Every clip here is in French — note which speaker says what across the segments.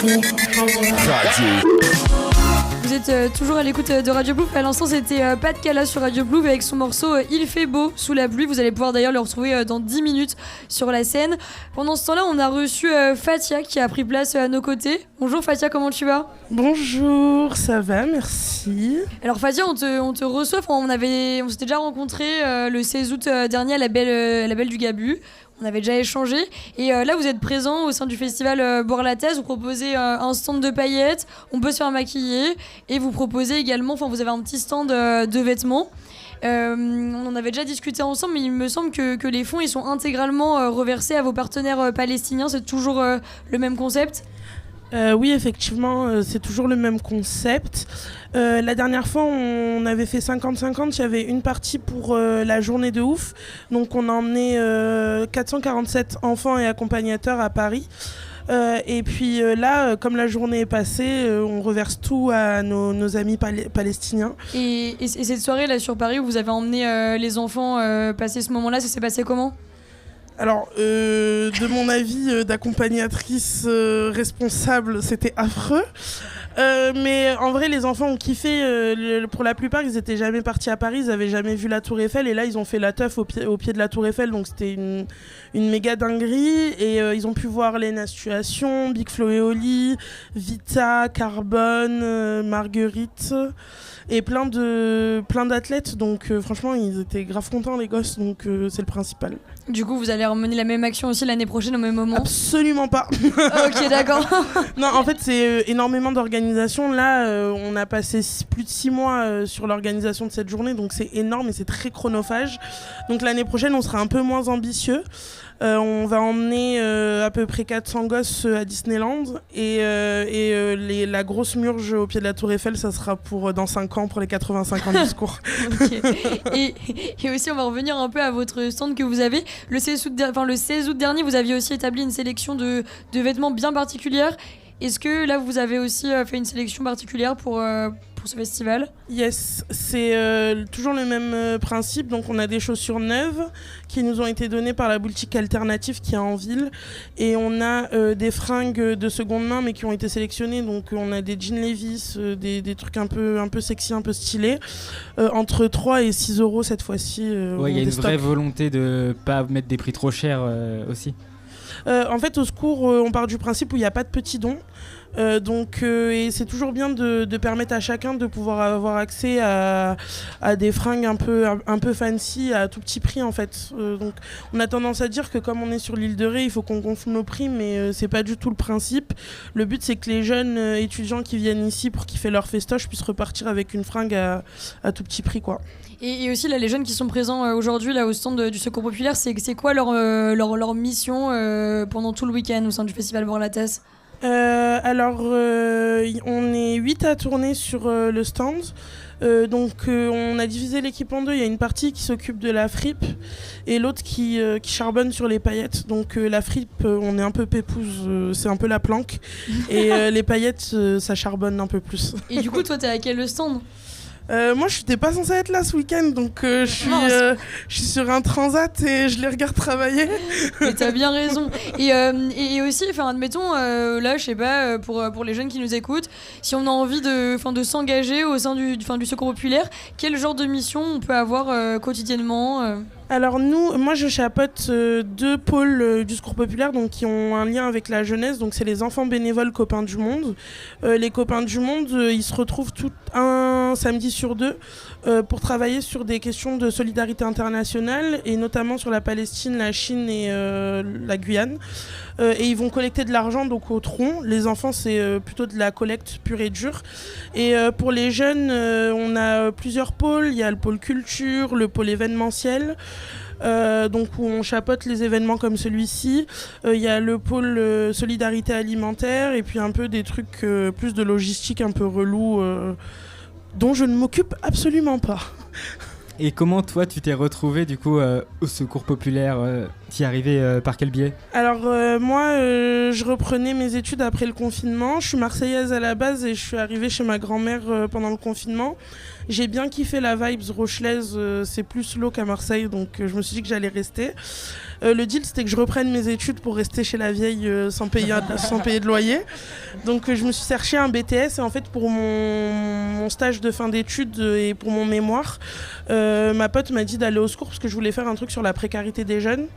Speaker 1: Vous êtes toujours à l'écoute de Radio Plouf. À l'instant, c'était Pat Cala sur Radio Plouf avec son morceau Il fait beau sous la pluie. Vous allez pouvoir d'ailleurs le retrouver dans 10 minutes sur la scène. Pendant ce temps-là, on a reçu Fatia qui a pris place à nos côtés. Bonjour Fatia, comment tu vas ?
Speaker 2: Bonjour, ça va, merci.
Speaker 1: Alors Fatia, on te reçoit. On s'était déjà rencontrés le 16 août dernier à la Belle du Gabu. On avait déjà échangé et là vous êtes présent au sein du festival Boire la Thèse. Vous proposez un stand de paillettes, on peut se faire maquiller et vous proposez également, vous avez un petit stand de vêtements. On en avait déjà discuté ensemble, mais il me semble que les fonds ils sont intégralement reversés à vos partenaires palestiniens. C'est toujours le même concept ?
Speaker 2: Oui, effectivement, c'est toujours le même concept. La dernière fois, on avait fait 50-50. Il y avait une partie pour la journée de ouf. Donc, on a emmené 447 enfants et accompagnateurs à Paris. Et puis là, comme la journée est passée, on reverse tout à nos amis palestiniens.
Speaker 1: Et cette soirée là sur Paris où vous avez emmené les enfants passer ce moment-là, ça s'est passé comment ?
Speaker 2: Alors, de mon avis d'accompagnatrice responsable, c'était affreux. Mais en vrai, les enfants ont kiffé. Pour la plupart, ils étaient jamais partis à Paris, ils avaient jamais vu la Tour Eiffel. Et là, ils ont fait la teuf au pied de la Tour Eiffel. Donc, c'était une méga dinguerie. Et ils ont pu voir Lena Situation, Big Flo et Oli, Vita, Carbone, Marguerite. Et plein d'athlètes. Donc, franchement, ils étaient grave contents, les gosses. Donc, c'est le principal.
Speaker 1: Du coup, vous allez mener la même action aussi l'année prochaine au même moment ?
Speaker 2: Absolument pas.
Speaker 1: Ok, d'accord.
Speaker 2: Non, en fait, c'est énormément d'organisation. Là, on a passé plus de 6 mois sur l'organisation de cette journée, donc c'est énorme et c'est très chronophage. Donc l'année prochaine, on sera un peu moins ambitieux. On va emmener à peu près 400 gosses à Disneyland et la grosse murge au pied de la Tour Eiffel, ça sera pour dans 5 ans, pour les 85 ans du secours.
Speaker 1: Okay. Et aussi, on va revenir un peu à votre stand que vous avez. Le 16 août dernier, vous aviez aussi établi une sélection de vêtements bien particulière. Est-ce que là, vous avez aussi fait une sélection particulière pour ce festival ?
Speaker 2: Yes, c'est toujours le même principe. Donc, on a des chaussures neuves qui nous ont été données par la boutique alternative qui est en ville. Et on a des fringues de seconde main, mais qui ont été sélectionnées. Donc, on a des jeans Levi's, des trucs un peu sexy, un peu stylés. Entre 3 et 6 euros cette fois-ci.
Speaker 3: Ouais, il y a une vraie volonté de ne pas mettre des prix trop chers aussi.
Speaker 2: En fait, au secours, on part du principe où il n'y a pas de petits dons. Et c'est toujours bien de permettre à chacun de pouvoir avoir accès à des fringues un peu fancy à tout petit prix en fait. Donc on a tendance à dire que comme on est sur l'île de Ré, il faut qu'on gonfle nos prix, mais c'est pas du tout le principe. Le but c'est que les jeunes étudiants qui viennent ici pour kiffer leur festoche puissent repartir avec une fringue à tout petit prix quoi.
Speaker 1: Et aussi là, les jeunes qui sont présents aujourd'hui là au stand du Secours Populaire, c'est quoi leur mission pendant tout le week-end au sein du festival Boire la Thèse ?
Speaker 2: On est 8 à tourner sur le stand. On a divisé l'équipe en deux. Il y a une partie qui s'occupe de la fripe et l'autre qui charbonne sur les paillettes. Donc la fripe, on est un peu pépouze, c'est un peu la planque. Et les paillettes, ça charbonne un peu plus.
Speaker 1: Et du coup, toi, t'es à quel stand ?
Speaker 2: Moi, je n'étais pas censée être là ce week-end, donc je suis sur un transat et je les regarde travailler.
Speaker 1: Mais t'as bien raison. Et aussi, admettons, là, je sais pas, pour les jeunes qui nous écoutent, si on a envie de s'engager au sein du Secours Populaire, quel genre de mission on peut avoir quotidiennement
Speaker 2: Alors moi je chapeaute 2 pôles du Secours Populaire donc, qui ont un lien avec la jeunesse, donc c'est les enfants bénévoles Copains du Monde. Les Copains du Monde, ils se retrouvent tout un samedi sur 2 pour travailler sur des questions de solidarité internationale et notamment sur la Palestine, la Chine et la Guyane. Et ils vont collecter de l'argent donc au tronc. Les enfants c'est plutôt de la collecte pure et dure. Et pour les jeunes, on a plusieurs pôles. Il y a le pôle culture, le pôle événementiel. Où on chapeaute les événements comme celui-ci. Il y a le pôle solidarité alimentaire et puis un peu des trucs plus de logistique un peu relou dont je ne m'occupe absolument pas.
Speaker 3: Et comment toi tu t'es retrouvé du coup au Secours Populaire t'y es arrivé par quel biais ?
Speaker 2: Alors moi je reprenais mes études après le confinement. Je suis marseillaise à la base et je suis arrivée chez ma grand-mère pendant le confinement. J'ai bien kiffé la vibes rochelaise, c'est plus low qu'à Marseille, donc je me suis dit que j'allais rester. Le deal, c'était que je reprenne mes études pour rester chez la vieille sans payer de loyer. Donc je me suis cherché un BTS et en fait pour mon stage de fin d'études et pour mon mémoire, ma pote m'a dit d'aller au secours parce que je voulais faire un truc sur la précarité des jeunes.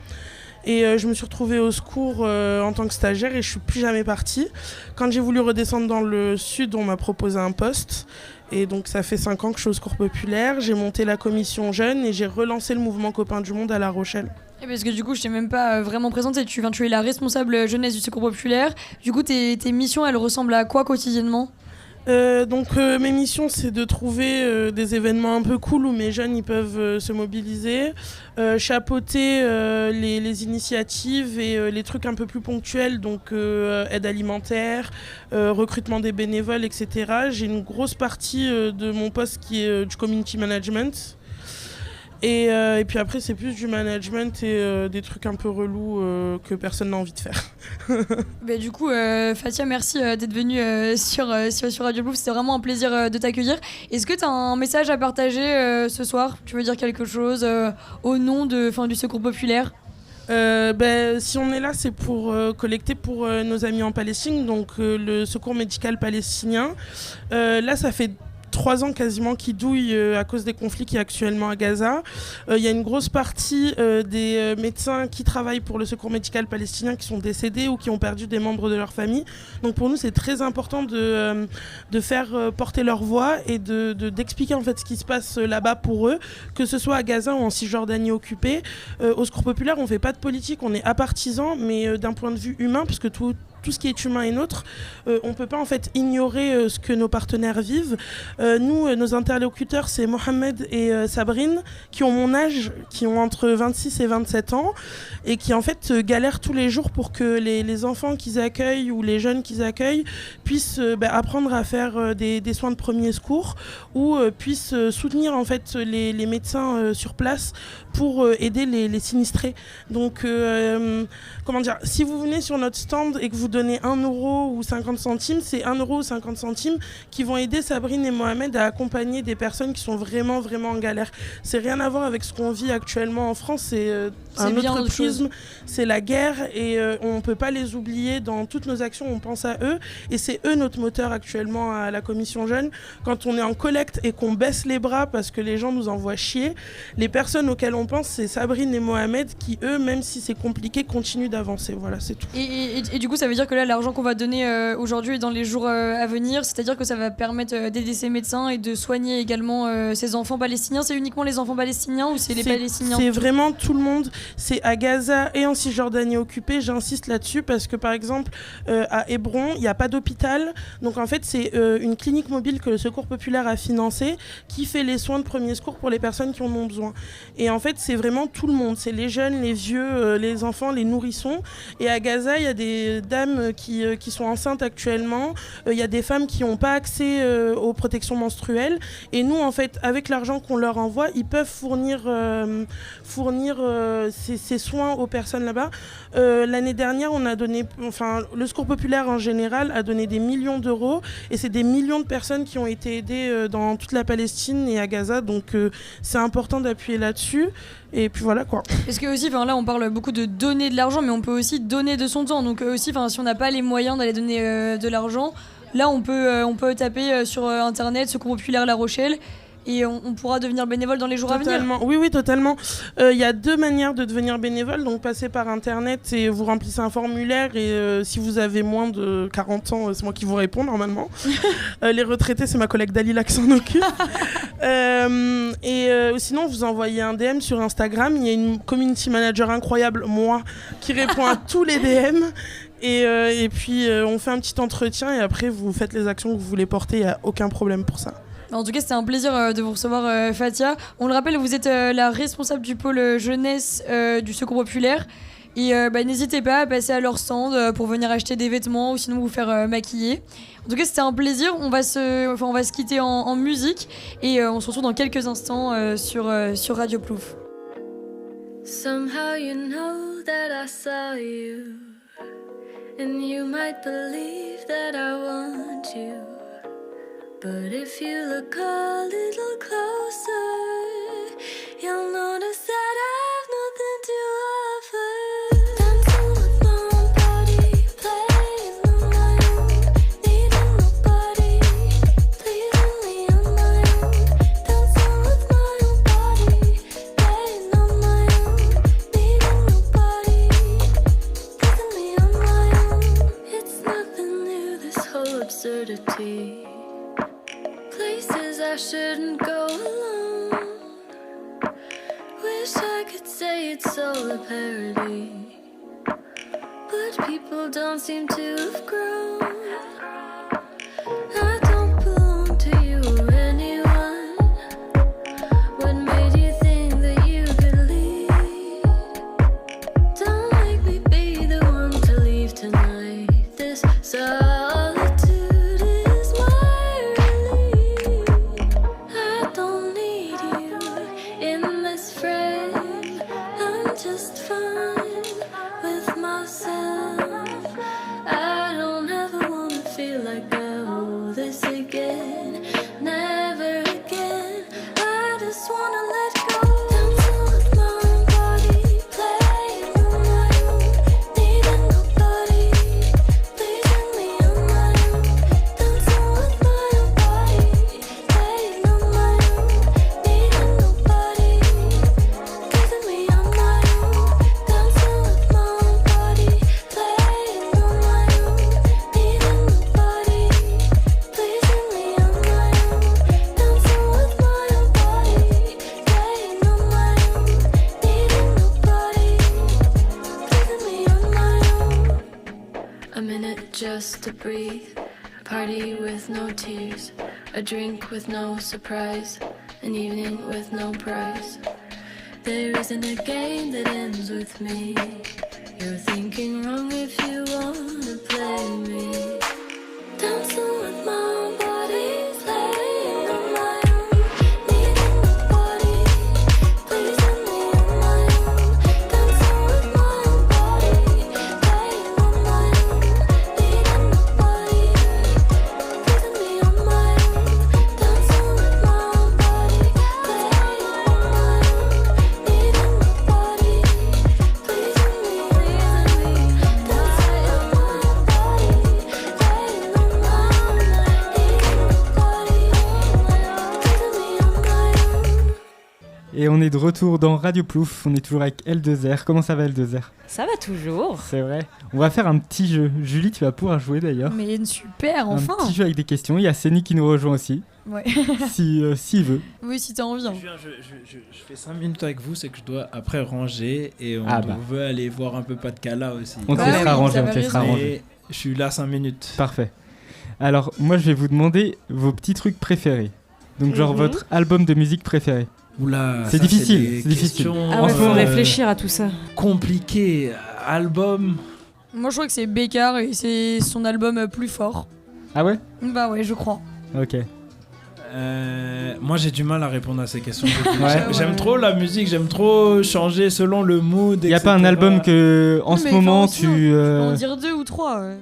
Speaker 2: Et je me suis retrouvée au secours en tant que stagiaire et je suis plus jamais partie. Quand j'ai voulu redescendre dans le sud, on m'a proposé un poste. Et donc ça fait 5 ans que je suis au secours populaire. J'ai monté la commission jeune et j'ai relancé le mouvement Copains du Monde à La Rochelle.
Speaker 1: Et parce que du coup, je t'ai même pas vraiment présenté. Tu es la responsable jeunesse du secours populaire. Du coup, tes missions, elles ressemblent à quoi quotidiennement ?
Speaker 2: Mes missions, c'est de trouver des événements un peu cool où mes jeunes ils peuvent se mobiliser, chapeauter les initiatives et les trucs un peu plus ponctuels, donc aide alimentaire, recrutement des bénévoles, etc. J'ai une grosse partie de mon poste qui est du community management. Et puis après, c'est plus du management et des trucs un peu relous que personne n'a envie de faire.
Speaker 1: Bah, du coup, Fatia, merci d'être venue sur Radio Plouf. C'était vraiment un plaisir de t'accueillir. Est-ce que tu as un message à partager ce soir ? Tu veux dire quelque chose au nom du Secours populaire ?
Speaker 2: Si on est là, c'est pour collecter pour nos amis en Palestine, donc le Secours médical palestinien. Là, ça fait 3 ans quasiment qui douillent à cause des conflits qu'il y a actuellement à Gaza. Il y a une grosse partie des médecins qui travaillent pour le secours médical palestinien qui sont décédés ou qui ont perdu des membres de leur famille. Donc pour nous, c'est très important de faire porter leur voix et d'expliquer en fait ce qui se passe là-bas pour eux, que ce soit à Gaza ou en Cisjordanie occupée. Au Secours populaire, on ne fait pas de politique, on est apartisans, mais d'un point de vue humain, parce que tout ce qui est humain est nôtre, on ne peut pas en fait ignorer ce que nos partenaires vivent. Nous, nos interlocuteurs, c'est Mohamed et Sabrine, qui ont mon âge, qui ont entre 26 et 27 ans, et qui en fait galèrent tous les jours pour que les enfants qu'ils accueillent ou les jeunes qu'ils accueillent puissent apprendre à faire des soins de premier secours ou puissent soutenir en fait les médecins sur place pour aider les sinistrés. Donc, comment dire, si vous venez sur notre stand et que vous donnez 1 euro ou 50 centimes, c'est 1 euro ou 50 centimes qui vont aider Sabrine et Mohamed à accompagner des personnes qui sont vraiment, vraiment en galère. C'est rien à voir avec ce qu'on vit actuellement en France, c'est un autre prisme, c'est la guerre et on ne peut pas les oublier dans toutes nos actions, on pense à eux et c'est eux notre moteur actuellement à la Commission Jeune. Quand on est en collecte et qu'on baisse les bras parce que les gens nous envoient chier, les personnes auxquelles on pense, c'est Sabrine et Mohamed qui, eux, même si c'est compliqué, continuent d'avancer. Voilà, c'est tout.
Speaker 1: Et du coup, ça veut dire que là, l'argent qu'on va donner aujourd'hui et dans les jours à venir, c'est-à-dire que ça va permettre d'aider ces médecins et de soigner également ces enfants palestiniens. C'est uniquement les enfants palestiniens ou c'est les Palestiniens ?
Speaker 2: C'est vraiment tout le monde. C'est à Gaza et en Cisjordanie occupée. J'insiste là-dessus parce que, par exemple, à Hébron, il n'y a pas d'hôpital. Donc, en fait, c'est une clinique mobile que le Secours populaire a financée qui fait les soins de premier secours pour les personnes qui en ont besoin. Et en fait, c'est vraiment tout le monde. C'est les jeunes, les vieux, les enfants, les nourrissons. Et à Gaza, il y a des dames qui sont enceintes actuellement. Il y a des femmes qui n'ont pas accès aux protections menstruelles. Et nous, en fait, avec l'argent qu'on leur envoie, ils peuvent fournir ces soins aux personnes là-bas. L'année dernière, on a donné, le Secours populaire en général a donné des millions d'euros. Et c'est des millions de personnes qui ont été aidées dans toute la Palestine et à Gaza. Donc, c'est important d'appuyer là-dessus. Et puis voilà quoi.
Speaker 1: Parce que aussi, là on parle beaucoup de donner de l'argent, mais on peut aussi donner de son temps. Donc aussi, si on n'a pas les moyens d'aller donner de l'argent, là on peut taper sur internet Secours populaire La Rochelle. Et on pourra devenir bénévole dans les jours à venir.
Speaker 2: Oui, totalement. Il y a 2 manières de devenir bénévole. Donc, passer par Internet et vous remplissez un formulaire. Et si vous avez moins de 40 ans, c'est moi qui vous réponds normalement. Les retraités, c'est ma collègue Dalila qui s'en occupe. Sinon, vous envoyez un DM sur Instagram. Il y a une community manager incroyable, moi, qui répond à tous les DM. Et puis, on fait un petit entretien. Et après, vous faites les actions que vous voulez porter. Il n'y a aucun problème pour ça.
Speaker 1: En tout cas, c'était un plaisir de vous recevoir, Fatia. On le rappelle, vous êtes la responsable du pôle jeunesse du Secours populaire. Et n'hésitez pas à passer à leur stand pour venir acheter des vêtements ou sinon vous faire maquiller. En tout cas, c'était un plaisir. On va se quitter en musique et on se retrouve dans quelques instants sur Radio Plouf.
Speaker 4: Somehow you know that I saw you, and you might believe that I want you. But if you look a little closer, you'll notice that I've nothing to offer. Dancing with my own body, playing on my own, needing nobody, pleasing me on my own. Dancing with my own body, playing on my own, needing nobody, pleasing me on my own. It's nothing new, this whole absurdity. Places I shouldn't go alone. Wish I could say it's all a parody, but people don't seem to have grown. I don't belong to you or anyone. What made you think that you could leave? Don't make me be the one to leave tonight. This solitude is my relief. I don't need you in this frame. I'm just fine with myself. I don't ever wanna feel like I owe this again. Never again. I just wanna let go. Dancing with my own body, playing on my own, needing nobody, pleasing me on my own. Dancing with my own body, playing on my own, needing nobody, pleasing me on my own. Dancing with my own body, playing on my own, needing nobody, pleasing me on my own. Dancing with my own body, playing on my own, needing nobody, pleasing me on my own. A minute just to breathe, a party with no tears, a drink with no surprise, an evening with no prize. There isn't a game that ends with me. You're thinking wrong if you wanna play me. Dancing with my own body, playing on my own, needing nobody, pleasing me on my own. Dancing with my own body, playing on my own, needing nobody, pleasing me on my own. Dancing with my own body, playing on my own, needing nobody, pleasing me, pleasing me. Dancing with my own body, playing on my own,
Speaker 3: Et on est de retour dans Radio Plouf, on est toujours avec L2R. Comment ça va L2R?
Speaker 5: Ça va toujours.
Speaker 3: C'est vrai. On va faire un petit jeu. Julie, tu vas pouvoir jouer d'ailleurs.
Speaker 1: Mais super, enfin.
Speaker 3: Un petit jeu avec des questions. Il y a Séni qui nous rejoint aussi,
Speaker 1: Ouais.
Speaker 3: s'il veut.
Speaker 1: Oui, si t'as envie. Hein.
Speaker 6: Je fais 5 minutes avec vous, c'est que je dois après ranger et on veut aller voir un peu Pas-de-Calais aussi.
Speaker 3: On te
Speaker 1: Bah
Speaker 3: laissera
Speaker 1: oui,
Speaker 3: ranger,
Speaker 1: ça
Speaker 3: on
Speaker 1: va
Speaker 3: te laissera
Speaker 1: raison.
Speaker 3: ranger.
Speaker 6: Et je suis là 5 minutes.
Speaker 3: Parfait. Alors, moi, je vais vous demander vos petits trucs préférés. Donc, genre votre album de musique préféré.
Speaker 6: Oula,
Speaker 3: C'est
Speaker 6: ça,
Speaker 3: difficile,
Speaker 6: des
Speaker 3: c'est difficile.
Speaker 6: questions,
Speaker 5: Ah ouais, faut réfléchir à tout ça.
Speaker 6: Compliqué. Album.
Speaker 1: Moi, je crois que c'est Bécard et c'est son album Plus fort.
Speaker 3: Ah ouais?
Speaker 1: Bah ouais, je crois.
Speaker 3: Ok.
Speaker 6: Moi j'ai du mal à répondre à ces questions.
Speaker 3: Ouais.
Speaker 6: J'aime trop la musique, j'aime trop changer selon le mood.
Speaker 3: Il n'y a pas un album que, en
Speaker 1: Non,
Speaker 3: ce
Speaker 1: mais
Speaker 3: moment,
Speaker 1: enfin, sinon,
Speaker 3: tu...
Speaker 1: On va en dire 2 ou 3. Ouais.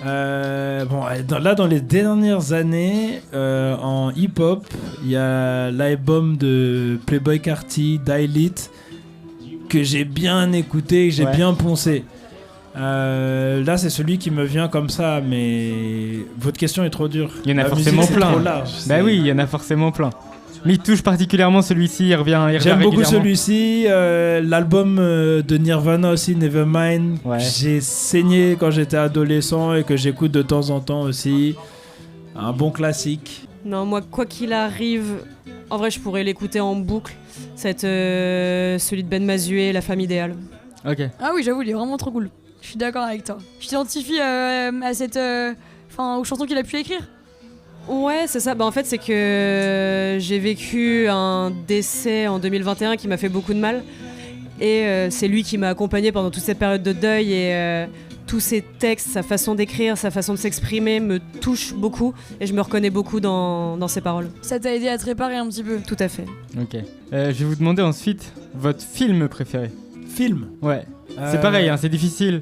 Speaker 6: Dans les dernières années, en hip-hop, il y a l'album de Playboi Carti, Dailite, que j'ai bien écouté, que j'ai bien poncé. Là, c'est celui qui me vient comme ça, mais votre question est trop dure.
Speaker 3: Il y en a
Speaker 6: La
Speaker 3: forcément
Speaker 6: musique, c'est
Speaker 3: plein.
Speaker 6: trop large,
Speaker 3: Bah oui, il y en a forcément plein. Mais il touche particulièrement celui-ci, il revient
Speaker 6: J'aime beaucoup
Speaker 3: régulièrement.
Speaker 6: celui-ci, l'album de Nirvana aussi, Nevermind.
Speaker 3: Ouais.
Speaker 6: J'ai saigné quand j'étais adolescent et que j'écoute de temps en temps aussi. Un bon classique.
Speaker 5: Non, moi, quoi qu'il arrive, en vrai, je pourrais l'écouter en boucle. Celui de Ben Mazué, La Femme Idéale.
Speaker 3: Ok.
Speaker 1: Ah oui, j'avoue, il est vraiment trop cool. Je suis d'accord avec toi. Je t'identifie à cette... aux chansons qu'il a pu écrire.
Speaker 5: Ouais, c'est ça. Bah, en fait, c'est que j'ai vécu un décès en 2021 qui m'a fait beaucoup de mal. Et c'est lui qui m'a accompagnée pendant toute cette période de deuil. Et tous ses textes, sa façon d'écrire, sa façon de s'exprimer me touchent beaucoup. Et je me reconnais beaucoup dans ses paroles.
Speaker 1: Ça t'a aidé à te réparer un petit peu.
Speaker 5: Tout à fait.
Speaker 3: Ok. Je vais vous demander ensuite votre film préféré.
Speaker 6: film.
Speaker 3: Ouais. C'est pareil, hein, c'est difficile.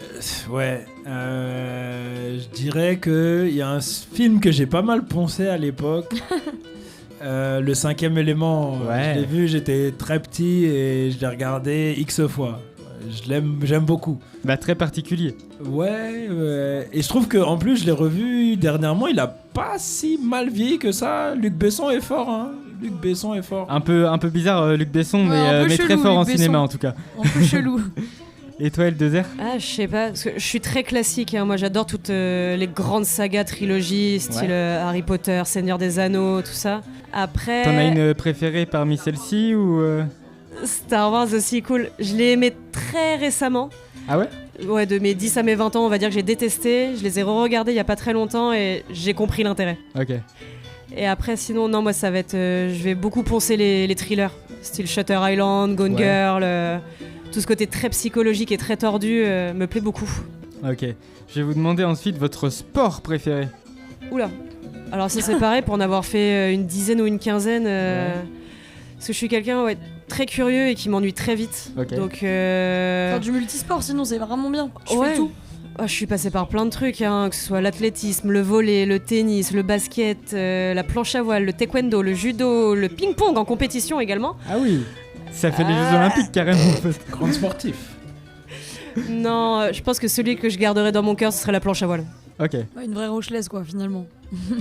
Speaker 6: Ouais. Je dirais qu'il y a un film que j'ai pas mal poncé à l'époque. Le 5e élément.
Speaker 3: Ouais.
Speaker 6: Je l'ai vu, j'étais très petit et je l'ai regardé X fois. J'aime beaucoup.
Speaker 3: Bah, très particulier.
Speaker 6: Ouais, et je trouve qu'en plus, je l'ai revu dernièrement, il a pas si mal vieilli que ça. Luc Besson est fort, hein. Luc Besson est fort.
Speaker 3: Un peu bizarre, Luc Besson,
Speaker 1: Ouais, un peu
Speaker 3: mais
Speaker 1: chelou,
Speaker 3: très fort
Speaker 1: Luc
Speaker 3: en
Speaker 1: Besson.
Speaker 3: cinéma en tout cas.
Speaker 1: Un peu chelou.
Speaker 3: Et toi, Eldezer?
Speaker 5: Ah, je sais pas, parce que je suis très classique. Hein. Moi, j'adore toutes les grandes sagas, trilogies, style Harry Potter, Seigneur des Anneaux, tout ça. Après,
Speaker 3: T'en as une préférée parmi celles-ci ou
Speaker 5: Star Wars aussi cool. Je l'ai aimé très récemment.
Speaker 3: Ah ouais?
Speaker 5: Ouais, de mes 10 à mes 20 ans, on va dire que j'ai détesté. Je les ai re-regardés il y a pas très longtemps et j'ai compris l'intérêt.
Speaker 3: Ok.
Speaker 5: Et après, sinon, non, moi, ça va être. Je vais beaucoup poncer les thrillers, style Shutter Island, Gone
Speaker 3: Ouais.
Speaker 5: Girl. Tout ce côté très psychologique et très tordu me plaît beaucoup.
Speaker 3: Ok. Je vais vous demander ensuite votre sport préféré.
Speaker 5: Oula. Alors, ça, c'est pareil pour en avoir fait une dizaine ou une quinzaine. Parce que je suis quelqu'un très curieux et qui m'ennuie très vite.
Speaker 3: Ok.
Speaker 5: Donc.
Speaker 1: Faire du multisport, sinon c'est vraiment bien. Je
Speaker 5: Ouais.
Speaker 1: fais tout.
Speaker 5: Ah, je suis passée par plein de trucs, hein, que ce soit l'athlétisme, le volley, le tennis, le basket, la planche à voile, le taekwondo, le judo, le ping-pong en compétition également.
Speaker 3: Ah oui. Ça fait les Jeux
Speaker 5: Ah.
Speaker 3: Olympiques carrément en fait.
Speaker 6: Grand sportif.
Speaker 5: Non, je pense que celui que je garderai dans mon cœur, ce serait la planche à voile,
Speaker 3: Ok.
Speaker 1: Ouais, une vraie rochelaise, quoi, finalement.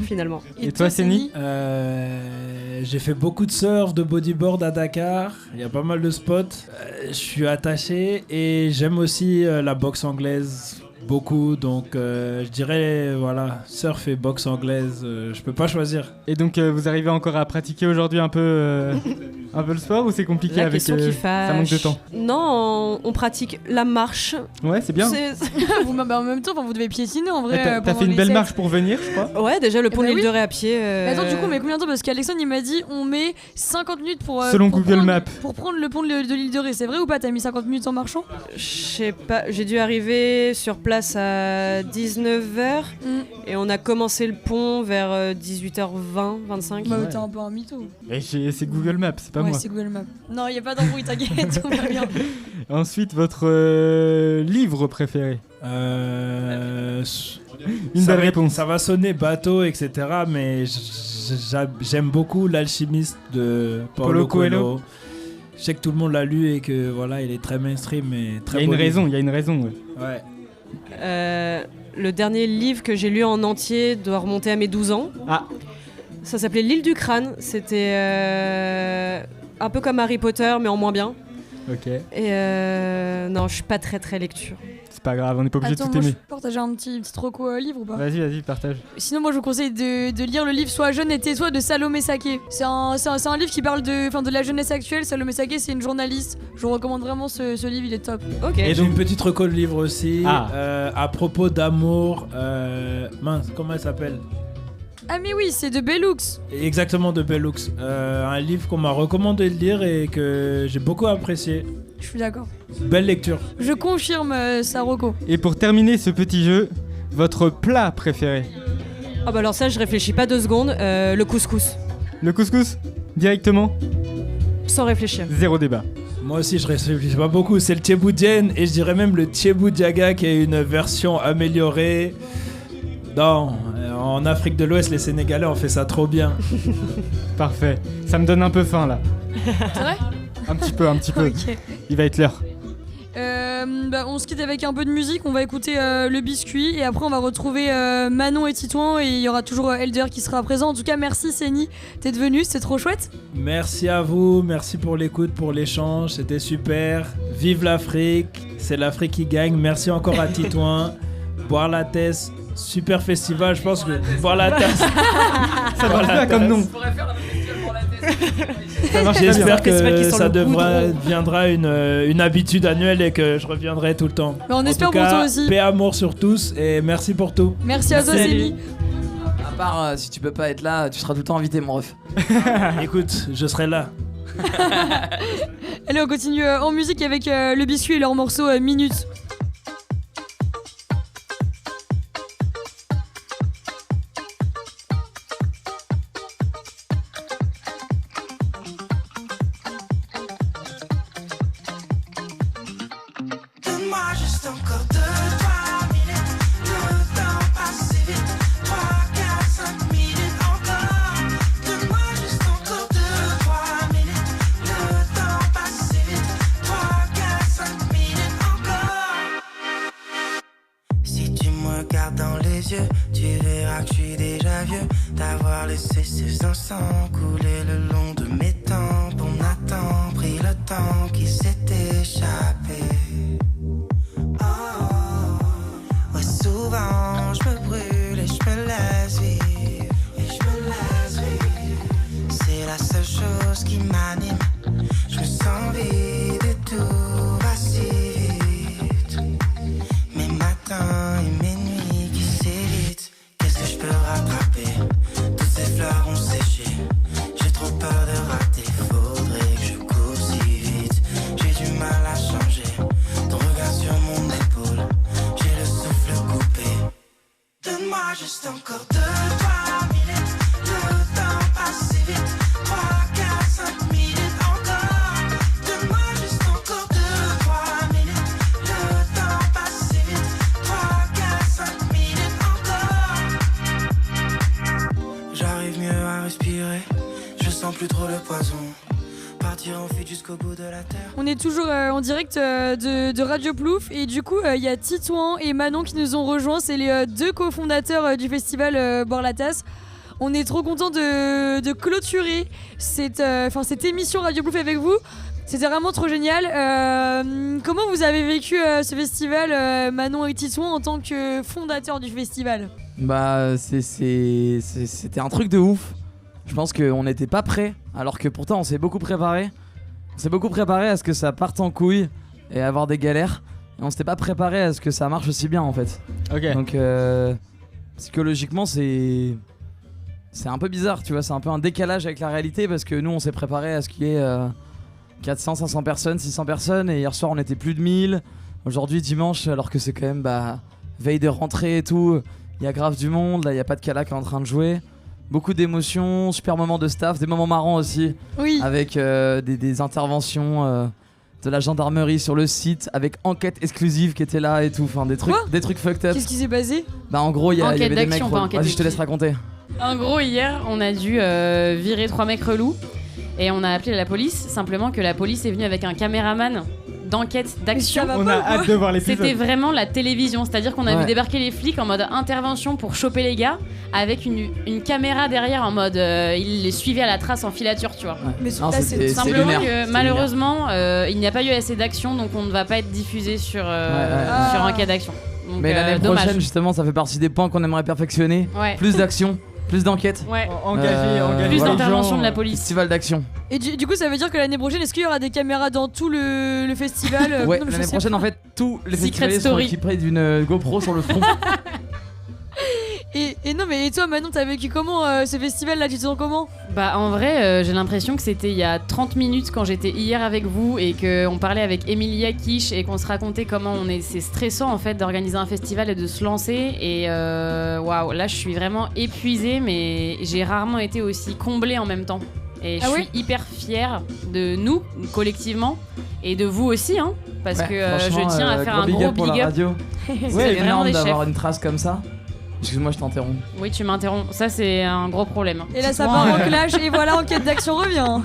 Speaker 5: finalement.
Speaker 3: Et toi, Séni?
Speaker 6: J'ai fait beaucoup de surf, de bodyboard à Dakar. Il y a pas mal de spots. Je suis attaché et j'aime aussi la boxe anglaise beaucoup. Donc je dirais voilà, surf et boxe anglaise. Je peux pas choisir.
Speaker 3: Et donc vous arrivez encore à pratiquer aujourd'hui un peu le sport ou c'est compliqué
Speaker 5: La
Speaker 3: avec
Speaker 5: question qui
Speaker 3: ça manque de
Speaker 5: fâche.
Speaker 3: temps?
Speaker 5: Non, on pratique la marche.
Speaker 3: Ouais, c'est bien.
Speaker 1: Vous, bah, en même temps, vous devez piétiner en vrai.
Speaker 3: T'as
Speaker 1: pendant
Speaker 3: fait une
Speaker 1: les
Speaker 3: belle
Speaker 1: sets.
Speaker 3: marche pour venir, je crois.
Speaker 5: Ouais, déjà le pont
Speaker 1: bah
Speaker 5: de l'île
Speaker 1: oui.
Speaker 5: de Ré à pied.
Speaker 1: Mais attends, du coup, mais combien de temps? Parce qu'Alexandre il m'a dit on met 50 minutes pour.
Speaker 3: Selon
Speaker 1: pour
Speaker 3: Google
Speaker 1: prendre-
Speaker 3: Maps.
Speaker 1: Pour prendre le pont de l'île de Ré, c'est vrai ou pas? T'as mis 50 minutes en marchant?
Speaker 5: Je sais pas, j'ai dû arriver sur place à 19h et on a commencé le pont vers 18h20, 25.
Speaker 1: Bah,
Speaker 3: Ouais.
Speaker 1: t'es un peu un mytho.
Speaker 3: Et c'est Google Maps, c'est pas
Speaker 1: Ouais,
Speaker 3: moi.
Speaker 1: c'est Google Maps. Non, y a pas d'embrouille, t'inquiète, tout va bien.
Speaker 3: Ensuite, votre livre préféré? Une
Speaker 6: Ça
Speaker 3: belle
Speaker 6: va-
Speaker 3: réponse.
Speaker 6: Ça va sonner bateau, etc. Mais j'aime beaucoup L'Alchimiste de
Speaker 3: Paulo
Speaker 6: Paulo
Speaker 3: Coelho.
Speaker 6: Coelho. Je sais que tout le monde l'a lu et que voilà, il est très mainstream et
Speaker 3: Il
Speaker 6: très
Speaker 3: y a une
Speaker 6: beau
Speaker 3: raison,
Speaker 6: livre.
Speaker 3: il y a une raison. Ouais.
Speaker 6: Ouais.
Speaker 5: Le dernier livre que j'ai lu en entier doit remonter à mes 12 ans.
Speaker 3: Ah.
Speaker 5: Ça s'appelait L'île du crâne. C'était un peu comme Harry Potter, mais en moins bien.
Speaker 3: Ok.
Speaker 5: Et non, je suis pas très lecture.
Speaker 3: C'est pas grave, on n'est pas obligé
Speaker 1: Attends,
Speaker 3: de
Speaker 1: moi
Speaker 3: tout
Speaker 1: je
Speaker 3: aimer.
Speaker 1: peux partager un petit reco livre ou pas?
Speaker 3: Vas-y, partage.
Speaker 1: Sinon, moi je vous conseille de lire le livre Sois jeune et tais-toi de Salomé Saké. C'est un livre qui parle de la jeunesse actuelle. Salomé Saké, c'est une journaliste. Je vous recommande vraiment ce livre, il est top.
Speaker 5: Ok.
Speaker 6: Et j'ai une petite reco de livre aussi.
Speaker 3: Ah.
Speaker 6: À propos d'amour. Mince, comment elle s'appelle?
Speaker 1: Ah, mais oui, c'est de Bellux.
Speaker 6: Exactement, de Bellux. Un livre qu'on m'a recommandé de lire et que j'ai beaucoup apprécié.
Speaker 1: Je suis d'accord.
Speaker 6: Belle lecture.
Speaker 1: Je confirme sa reco.
Speaker 3: Et pour terminer ce petit jeu, votre plat préféré?
Speaker 5: Ah bah alors ça, je réfléchis pas 2 secondes. Le couscous.
Speaker 3: Le couscous? Directement?
Speaker 5: Sans réfléchir.
Speaker 3: Zéro débat.
Speaker 6: Moi aussi, je réfléchis pas beaucoup. C'est le tchéboudienne et je dirais même le tchéboudiaga qui est une version améliorée. Non, en Afrique de l'Ouest, les Sénégalais ont fait ça trop bien.
Speaker 3: Parfait. Ça me donne un peu faim là.
Speaker 1: C'est vrai?
Speaker 3: Un petit peu.
Speaker 1: Ok.
Speaker 3: Il va être l'heure.
Speaker 1: On se quitte avec un peu de musique. On va écouter le biscuit et après on va retrouver Manon et Titouan et il y aura toujours Elder qui sera présent. En tout cas, merci Séni d'être venu, c'est trop chouette.
Speaker 6: Merci à vous, merci pour l'écoute, pour l'échange, c'était super. Vive l'Afrique, c'est l'Afrique qui gagne. Merci encore à Titouan. Boire la Tesse, super festival, je pense que Boire la Tesse.
Speaker 3: Ça marche bien comme nom. Ça marche très bien.
Speaker 6: J'espère
Speaker 5: Festival qui
Speaker 6: que
Speaker 5: sent
Speaker 6: ça
Speaker 5: le goudron.
Speaker 6: deviendra une habitude annuelle et que je reviendrai tout le temps.
Speaker 1: Bah, on
Speaker 6: En
Speaker 1: espère
Speaker 6: tout
Speaker 1: pour
Speaker 6: cas,
Speaker 1: toi aussi.
Speaker 6: paix amour sur tous et merci pour tout.
Speaker 1: Merci à toi
Speaker 5: Salut.
Speaker 1: Séni.
Speaker 7: À part si tu peux pas être là, tu seras tout le temps invité, mon ref.
Speaker 6: Écoute, je serai là.
Speaker 1: Allez, on continue en musique avec le biscuit et leur morceau Minute.
Speaker 8: les yeux, tu verras que je suis déjà vieux d'avoir laissé ces instants couler le long de mes tempes. On a tant pris le temps qui s'est échappé. Ouais, souvent je me brûle et je me laisse vivre. C'est la seule chose qui m'anime. Je me sens vide et tout va si vite. Mes matins et mes nuits qui s'évitent. Qu'est-ce que je peux rattraper? Toutes ces fleurs ont séché. J'ai trop peur de rater. Faudrait que je cours si vite. J'ai du mal à changer. Ton regard sur mon épaule. J'ai le souffle coupé. Donne-moi juste encore 2-3 minutes. Le temps passe si vite. 3, 4, 5 minutes encore. Donne-moi juste encore 2-3 minutes. Le temps passe si vite. 3, 4, 5 minutes encore. J'arrive mieux à respirer. Je sens plus trop le poison. Partir en fuite jusqu'au bout de la terre.
Speaker 1: On est toujours en direct de Radio Plouf et du coup il y a Titouan et Manon qui nous ont rejoints. C'est les deux cofondateurs du festival Boire la Tasse. On est trop contents de clôturer cette émission Radio Plouf avec vous. C'était vraiment trop génial. Comment vous avez vécu ce festival, Manon et Titouan, en tant que fondateurs du festival?
Speaker 7: Bah, c'était un truc de ouf. Je pense qu'on n'était pas prêts, alors que pourtant on s'est beaucoup préparé. On s'est beaucoup préparé à ce que ça parte en couille et à avoir des galères. Et on s'était pas préparé à ce que ça marche aussi bien en fait.
Speaker 3: Ok.
Speaker 7: Donc psychologiquement c'est un peu bizarre, tu vois, c'est un peu un décalage avec la réalité parce que nous on s'est préparé à ce qu'il y ait 400, 500 personnes, 600 personnes et hier soir on était plus de 1000. Aujourd'hui dimanche, alors que c'est quand même veille de rentrée et tout, il y a grave du monde, là il y a pas de cala qui est en train de jouer. Beaucoup d'émotions, super moments de staff, des moments marrants aussi,
Speaker 1: Oui.
Speaker 7: avec des interventions de la gendarmerie sur le site, avec enquête exclusive qui était là et tout, enfin des trucs fucked up.
Speaker 1: Qu'est-ce qui s'est passé?
Speaker 7: Bah en gros il y
Speaker 9: Enquête
Speaker 7: avait des mecs.
Speaker 9: d'action, pas enquête
Speaker 7: Vas-y je te laisse
Speaker 9: exclusive.
Speaker 7: raconter.
Speaker 9: En gros, hier, on a dû virer 3 mecs relous et on a appelé la police. Simplement que la police est venue avec un caméraman d'enquête d'action.
Speaker 1: Ça va
Speaker 3: On
Speaker 1: pas
Speaker 3: a
Speaker 1: ou quoi
Speaker 3: hâte de voir l'épisode.
Speaker 9: C'était vraiment la télévision, c'est-à-dire qu'on a
Speaker 7: Ouais.
Speaker 9: vu débarquer les flics en mode intervention pour choper les gars, avec une caméra derrière en mode ils les suivaient à la trace en filature, tu vois.
Speaker 1: Mais
Speaker 7: Non,
Speaker 1: là,
Speaker 7: c'était-
Speaker 1: c'est
Speaker 9: Simplement
Speaker 7: lunaire,
Speaker 9: que
Speaker 7: c'était
Speaker 9: malheureusement il n'y a pas eu assez d'action, donc on ne va pas être diffusé sur
Speaker 7: ouais.
Speaker 9: enquête d'action. Donc,
Speaker 7: Mais l'année
Speaker 9: dommage.
Speaker 7: prochaine justement ça fait partie des points qu'on aimerait perfectionner.
Speaker 9: Ouais.
Speaker 7: Plus d'action, plus d'enquête,
Speaker 9: Ouais.
Speaker 3: Engager
Speaker 9: Plus
Speaker 3: les
Speaker 9: d'intervention
Speaker 3: gens.
Speaker 9: de la police.
Speaker 7: festival d'action.
Speaker 1: Et du coup, ça veut dire que l'année prochaine, est-ce qu'il y aura des caméras dans tout le festival
Speaker 7: Ouais,
Speaker 1: Non, mais je
Speaker 7: l'année
Speaker 1: sais
Speaker 7: prochaine
Speaker 1: pas.
Speaker 7: en fait tous les
Speaker 9: Secret
Speaker 7: festivaliers seront
Speaker 9: Story.
Speaker 7: équipés d'une GoPro sur le front.
Speaker 1: Et non, mais et toi, Manon, t'as vécu comment ce festival-là? Tu te sens comment?
Speaker 9: Bah en vrai, j'ai l'impression que c'était il y a 30 minutes quand j'étais hier avec vous et qu'on parlait avec Emilia Quiche et qu'on se racontait comment c'est stressant en fait d'organiser un festival et de se lancer. Et waouh, là je suis vraiment épuisée, mais j'ai rarement été aussi comblée en même temps. Et je
Speaker 1: Ah
Speaker 9: suis
Speaker 1: ouais
Speaker 9: hyper fière de nous collectivement et de vous aussi, hein, parce
Speaker 7: Ouais,
Speaker 9: que
Speaker 7: franchement,
Speaker 9: je tiens à faire un
Speaker 7: big
Speaker 9: gros
Speaker 7: up pour la
Speaker 9: big up.
Speaker 7: radio.
Speaker 9: C'est
Speaker 7: C'est
Speaker 9: vraiment
Speaker 7: énorme
Speaker 9: des
Speaker 7: d'avoir
Speaker 9: chefs.
Speaker 7: une trace comme ça. Excuse-moi, je t'interromps.
Speaker 9: Oui, tu m'interromps. Ça c'est un gros problème.
Speaker 1: Et là, ça
Speaker 9: Titouan,
Speaker 1: part en clash, et voilà, enquête d'action revient.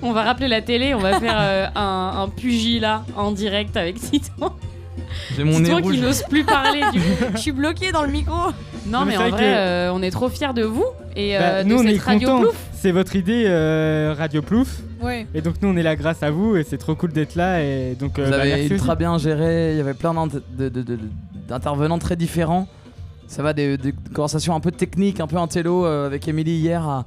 Speaker 9: On va rappeler la télé, on va faire un pugilat en direct avec Titouan.
Speaker 7: J'ai mon nez
Speaker 9: Titouan
Speaker 7: rouge.
Speaker 9: qui n'ose plus parler du coup.
Speaker 1: Je suis bloquée dans le micro.
Speaker 9: Non
Speaker 3: Non, mais
Speaker 9: mais
Speaker 3: c'est
Speaker 9: en
Speaker 3: vrai
Speaker 9: vrai,
Speaker 3: que-
Speaker 9: on est trop fiers de vous et
Speaker 3: Bah,
Speaker 9: de
Speaker 3: nous on est
Speaker 9: cette radio
Speaker 3: contents.
Speaker 9: plouf.
Speaker 3: C'est votre idée Radio Plouf.
Speaker 1: Ouais.
Speaker 3: Et donc nous on est là grâce à vous et c'est trop cool d'être là et donc
Speaker 7: Vous
Speaker 3: bah,
Speaker 7: avez
Speaker 3: merci
Speaker 7: ultra
Speaker 3: aussi.
Speaker 7: bien géré, il y avait plein d'intervenants très différents. Ça va des conversations un peu techniques, un peu intello avec Émilie hier, à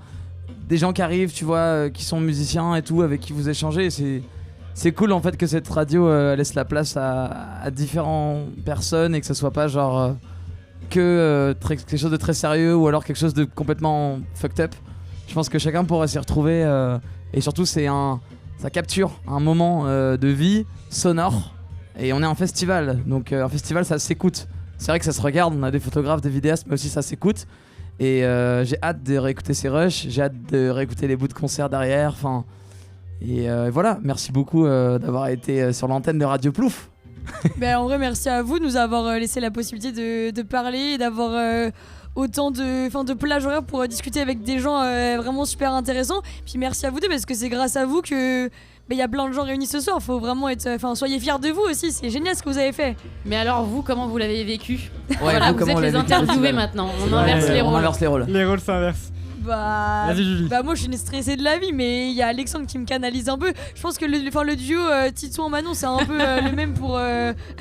Speaker 7: des gens qui arrivent, tu vois, qui sont musiciens et tout, avec qui vous échangez. C'est cool en fait que cette radio laisse la place à différentes personnes et que ce soit pas genre quelque chose de très sérieux ou alors quelque chose de complètement fucked up. Je pense que chacun pourrait s'y retrouver et surtout ça capture un moment de vie sonore et on est en festival donc un festival ça s'écoute. C'est vrai que ça se regarde, on a des photographes, des vidéastes mais aussi ça s'écoute et j'ai hâte de réécouter ces rushs, j'ai hâte de réécouter les bouts de concert derrière, enfin et voilà, merci beaucoup d'avoir été sur l'antenne de Radio Plouf.
Speaker 1: Ben, en vrai, merci à vous de nous avoir laissé la possibilité de parler et d'avoir autant de plage horaire pour discuter avec des gens vraiment super intéressants. Puis merci à vous deux parce que c'est grâce à vous que il y a plein de gens réunis ce soir. Faut vraiment être. Enfin, soyez fiers de vous aussi. C'est génial ce que vous avez fait.
Speaker 9: Mais alors, vous, comment vous l'avez vécu?
Speaker 7: Ouais,
Speaker 9: Voilà, vous
Speaker 7: comment
Speaker 9: êtes
Speaker 7: on
Speaker 9: les
Speaker 7: l'a vécu,
Speaker 9: interviewés
Speaker 7: festival.
Speaker 9: maintenant.
Speaker 7: C'est
Speaker 9: On
Speaker 7: vrai,
Speaker 9: inverse les
Speaker 7: on
Speaker 9: rôles.
Speaker 7: inverse les rôles.
Speaker 3: Les rôles s'inversent.
Speaker 1: Bah,
Speaker 3: Vas-y, Julie.
Speaker 1: moi je suis une stressée de la vie, mais il y a Alexandre qui me canalise un peu. Je pense que le duo Titouan Manon, c'est un peu le même pour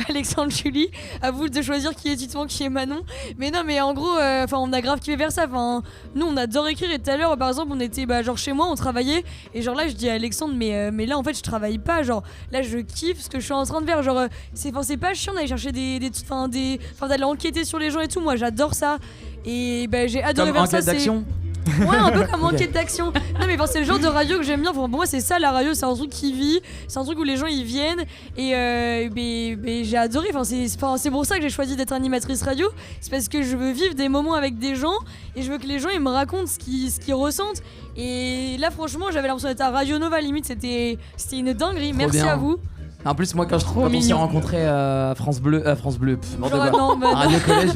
Speaker 1: Alexandre Julie. À vous de choisir qui est Titouan, qui est Manon. Mais non, mais en gros, on a grave kiffé faire ça. Enfin, nous on adore écrire et tout à l'heure, par exemple, on était genre chez moi, on travaillait et genre là je dis à Alexandre, mais là en fait je travaille pas. Genre là je kiffe ce que je suis en train de faire. Genre c'est pas chiant d'aller chercher d'aller enquêter sur les gens et tout. Moi j'adore ça. Et j'ai adoré
Speaker 7: Comme
Speaker 1: faire ça.
Speaker 7: enquête d'action.
Speaker 1: Ouais, un peu comme
Speaker 7: Ok.
Speaker 1: enquête d'action. Non, mais c'est le genre de radio que j'aime bien. Enfin, pour moi, c'est ça la radio. C'est un truc qui vit. C'est un truc où les gens ils viennent. Et j'ai adoré. C'est pour ça que j'ai choisi d'être animatrice radio. C'est parce que je veux vivre des moments avec des gens. Et je veux que les gens ils me racontent ce qu'ils ressentent. Et là, franchement, j'avais l'impression d'être à Radio Nova. Limite, c'était une dinguerie.
Speaker 7: Trop
Speaker 1: Merci
Speaker 7: bien.
Speaker 1: à vous.
Speaker 7: En plus, moi, quand on s'est
Speaker 1: mignon.
Speaker 7: rencontrés à France Bleu, n'importe
Speaker 1: Genre,
Speaker 7: quoi.
Speaker 1: non, bah,
Speaker 7: À Radio Collège,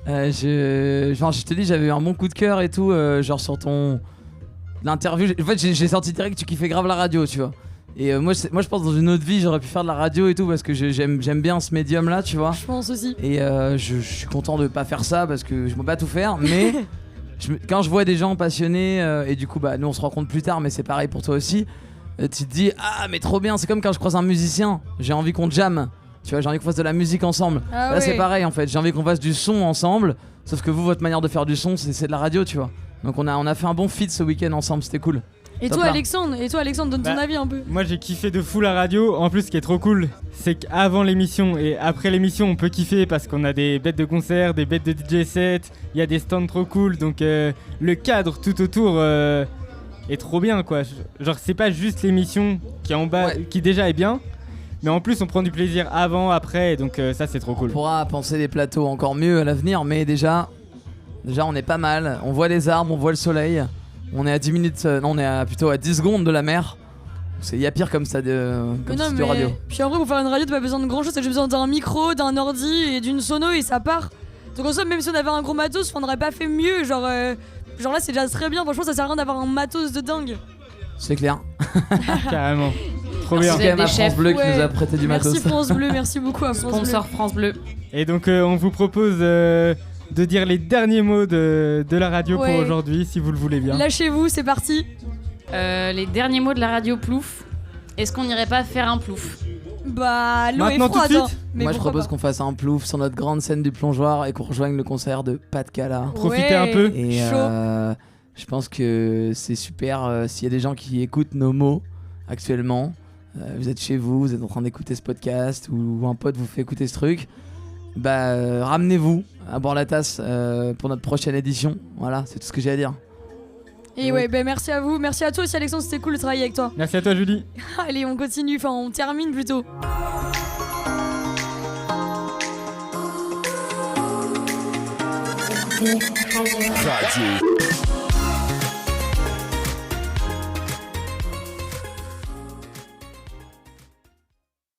Speaker 7: je te dis, j'avais eu un bon coup de cœur et tout, genre sur ton l'interview. En fait, j'ai senti direct que tu kiffais grave la radio, tu vois. Et moi, je pense dans une autre vie, j'aurais pu faire de la radio et tout parce que j'aime bien ce médium-là, tu vois.
Speaker 1: Je pense aussi.
Speaker 7: Et je suis content de pas faire ça parce que je peux pas tout faire, mais quand je vois des gens passionnés et du coup, nous on se rencontre plus tard, mais c'est pareil pour toi aussi. Tu te dis ah mais trop bien, c'est comme quand je croise un musicien, j'ai envie qu'on jamme, tu vois, j'ai envie qu'on fasse de la musique ensemble.
Speaker 1: Ah
Speaker 7: Là
Speaker 1: ouais.
Speaker 7: c'est pareil en fait, j'ai envie qu'on fasse du son ensemble, sauf que vous votre manière de faire du son c'est de la radio, tu vois. Donc on a fait un bon feat ce week-end ensemble, c'était cool.
Speaker 1: Et
Speaker 7: Top
Speaker 1: toi,
Speaker 7: là.
Speaker 1: Alexandre, donne ton
Speaker 3: Bah,
Speaker 1: avis un peu.
Speaker 3: Moi j'ai kiffé de fou la radio. En plus, ce qui est trop cool, c'est qu'avant l'émission et après l'émission, on peut kiffer parce qu'on a des bêtes de concert, des bêtes de DJ set, il y a des stands trop cool. Donc le cadre tout autour est trop bien quoi. Genre, c'est pas juste l'émission qui est en bas,
Speaker 7: Ouais.
Speaker 3: qui déjà est bien, mais en plus, on prend du plaisir avant, après. Et donc ça, c'est trop cool.
Speaker 7: On pourra penser des plateaux encore mieux à l'avenir, mais déjà on est pas mal, on voit les arbres, on voit le soleil. On est à 10 minutes, non on est plutôt à 10 secondes de la mer. Il y a pire comme ça comme
Speaker 1: non,
Speaker 7: studio radio.
Speaker 1: Puis en vrai, pour faire une radio, t'as pas besoin de grand chose. T'as juste besoin d'un micro, d'un ordi et d'une sono et ça part. Donc en somme, même si on avait un gros matos, on n'aurait pas fait mieux. Genre là, c'est déjà très bien. Franchement, ça sert à rien d'avoir un matos de dingue.
Speaker 7: C'est clair.
Speaker 3: Carrément. Trop
Speaker 9: Merci.
Speaker 3: bien.
Speaker 7: C'est quand même à
Speaker 9: des
Speaker 7: France
Speaker 9: chefs.
Speaker 7: Bleu qui
Speaker 1: Ouais.
Speaker 7: nous a prêté du
Speaker 1: Merci
Speaker 7: matos.
Speaker 1: France Bleu, merci beaucoup à France Bleu.
Speaker 9: Sponsor France Bleu.
Speaker 3: Et donc, on vous propose de dire les derniers mots de la radio
Speaker 1: Ouais.
Speaker 3: pour aujourd'hui, si vous le voulez bien.
Speaker 1: Lâchez-vous, c'est parti.
Speaker 9: Les derniers mots de la radio Plouf. Est-ce qu'on n'irait pas faire un Plouf?
Speaker 1: Bah, l'eau est
Speaker 3: Maintenant, tout de
Speaker 1: froide.
Speaker 3: suite
Speaker 1: hein. Mais
Speaker 7: Moi je
Speaker 1: pourquoi
Speaker 7: propose
Speaker 1: pas.
Speaker 7: qu'on fasse un plouf sur notre grande scène du plongeoir et qu'on rejoigne le concert de Pat Cala.
Speaker 3: Profitez un peu.
Speaker 7: Et
Speaker 1: Chaud.
Speaker 7: je pense que c'est super s'il y a des gens qui écoutent nos mots actuellement. Vous êtes chez vous, vous êtes en train d'écouter ce podcast ou un pote vous fait écouter ce truc. Ramenez-vous à boire la tasse pour notre prochaine édition. Voilà, c'est tout ce que j'ai à dire.
Speaker 1: Et ouais, bah merci à vous. Merci à toi aussi, Alexandre, c'était cool de travailler avec toi.
Speaker 3: Merci à toi, Julie.
Speaker 1: Allez, on continue, enfin, on termine plutôt.
Speaker 10: Radio.